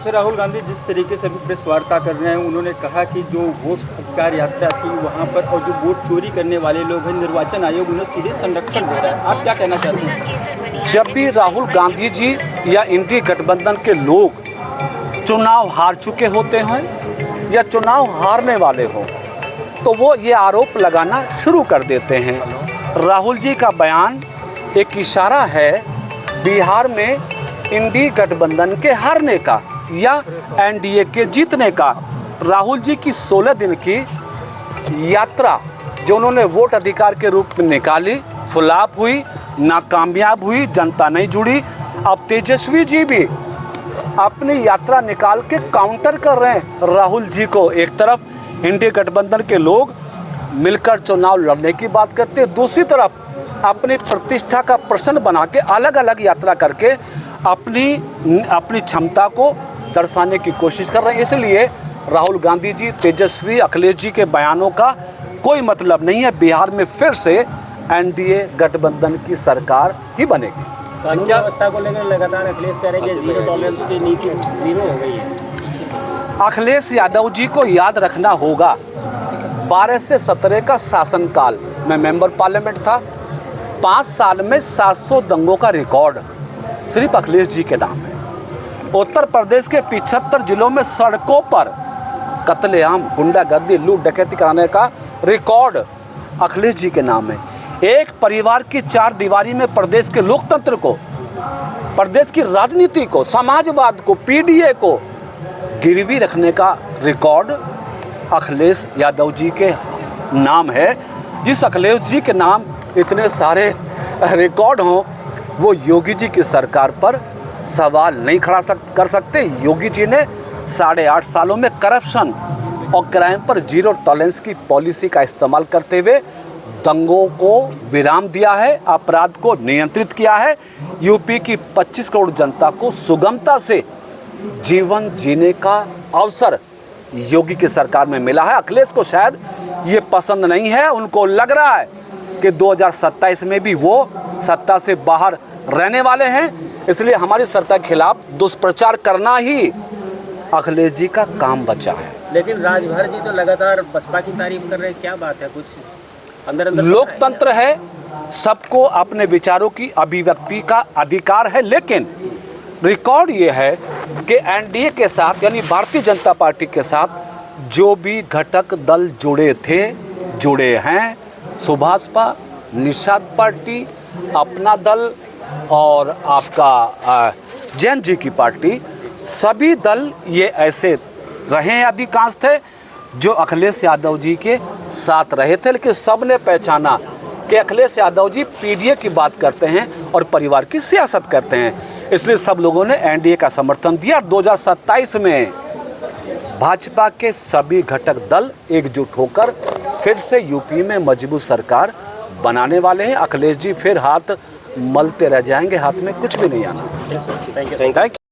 अच्छा, राहुल गांधी जिस तरीके से अभी प्रेस वार्ता कर रहे हैं, उन्होंने कहा कि जो वोट अधिकार यात्रा थी वहाँ पर और जो वोट चोरी करने वाले लोग हैं, निर्वाचन आयोग उन्हें सीधे संरक्षण दे रहा है। आप क्या कहना चाहते हैं? जब भी राहुल गांधी जी या इंडी गठबंधन के लोग चुनाव हार चुके होते हैं या चुनाव हारने वाले हों तो वो ये आरोप लगाना शुरू कर देते हैं। राहुल जी का बयान एक इशारा है बिहार में इंडी गठबंधन के हारने का या एनडीए के जीतने का। राहुल जी की 16 दिन की यात्रा जो उन्होंने वोट अधिकार के रूप में निकाली, फ्लॉप हुई, नाकामयाब हुई, जनता नहीं जुड़ी। अब तेजस्वी जी भी अपनी यात्रा निकाल के काउंटर कर रहे हैं राहुल जी को। एक तरफ इंडी गठबंधन के लोग मिलकर चुनाव लड़ने की बात करते हैं, दूसरी तरफ अपनी प्रतिष्ठा का प्रश्न बना के अलग अलग यात्रा करके अपनी क्षमता को दर्शाने की कोशिश कर रहे हैं। इसलिए राहुल गांधी जी, तेजस्वी, अखिलेश जी के बयानों का कोई मतलब नहीं है। बिहार में फिर से एनडीए गठबंधन की सरकार ही बनेगी। कानून व्यवस्था को लेकर लगातार अखिलेश कह रहे हैं कि जीरो टॉलरेंस की नीति जीरो हो गई है। अखिलेश यादव जी को याद रखना होगा 12 से 17 का शासनकाल में मेंबर पार्लियामेंट था। 5 साल में 700 दंगों का रिकॉर्ड सिर्फ अखिलेश जी के नाम है। उत्तर प्रदेश के 75 जिलों में सड़कों पर कत्लेआम, गुंडागर्दी, लूट डकैती कराने का रिकॉर्ड अखिलेश जी के नाम है। एक परिवार की 4 दीवारी में प्रदेश के लोकतंत्र को, प्रदेश की राजनीति को, समाजवाद को, पीडीए को गिरवी रखने का रिकॉर्ड अखिलेश यादव जी के नाम है। जिस अखिलेश जी के नाम इतने सारे रिकॉर्ड हों, वो योगी जी की सरकार पर सवाल नहीं खड़ा कर सकते। योगी जी ने 8.5 सालों में करप्शन और क्राइम पर जीरो टॉलरेंस की पॉलिसी का इस्तेमाल करते हुए दंगों को विराम दिया है, अपराध को नियंत्रित किया है। यूपी की 25 करोड़ जनता को सुगमता से जीवन जीने का अवसर योगी की सरकार में मिला है। अखिलेश को शायद ये पसंद नहीं है। उनको लग रहा है कि 2027 में भी वो सत्ता से बाहर रहने वाले हैं, इसलिए हमारी सरकार के खिलाफ दुष्प्रचार करना ही अखिलेश जी का काम बचा है। लेकिन राजभर जी तो लगातार बसपा की तारीफ कर रहे हैं, क्या बात है? कुछ अंदर लोकतंत्र है, सबको अपने विचारों की अभिव्यक्ति का अधिकार है, लेकिन रिकॉर्ड ये है कि एनडीए के साथ यानी भारतीय जनता पार्टी के साथ जो भी घटक दल जुड़े हैं, सुभाषपा, निषाद पार्टी, अपना दल और आपका जैन जी की पार्टी, सभी दल ये ऐसे रहे हैं, अधिकांश थे जो अखिलेश यादव जी के साथ रहे थे। लेकिन सब ने पहचाना कि अखिलेश यादव जी पीडीए की बात करते हैं और परिवार की सियासत करते हैं, इसलिए सब लोगों ने एनडीए का समर्थन दिया। 2027 में भाजपा के सभी घटक दल एकजुट होकर फिर से यूपी में मजबूत सरकार बनाने वाले हैं। अखिलेश जी फिर हाथ मलते रह जाएंगे, हाथ में कुछ भी नहीं आना। Thank you.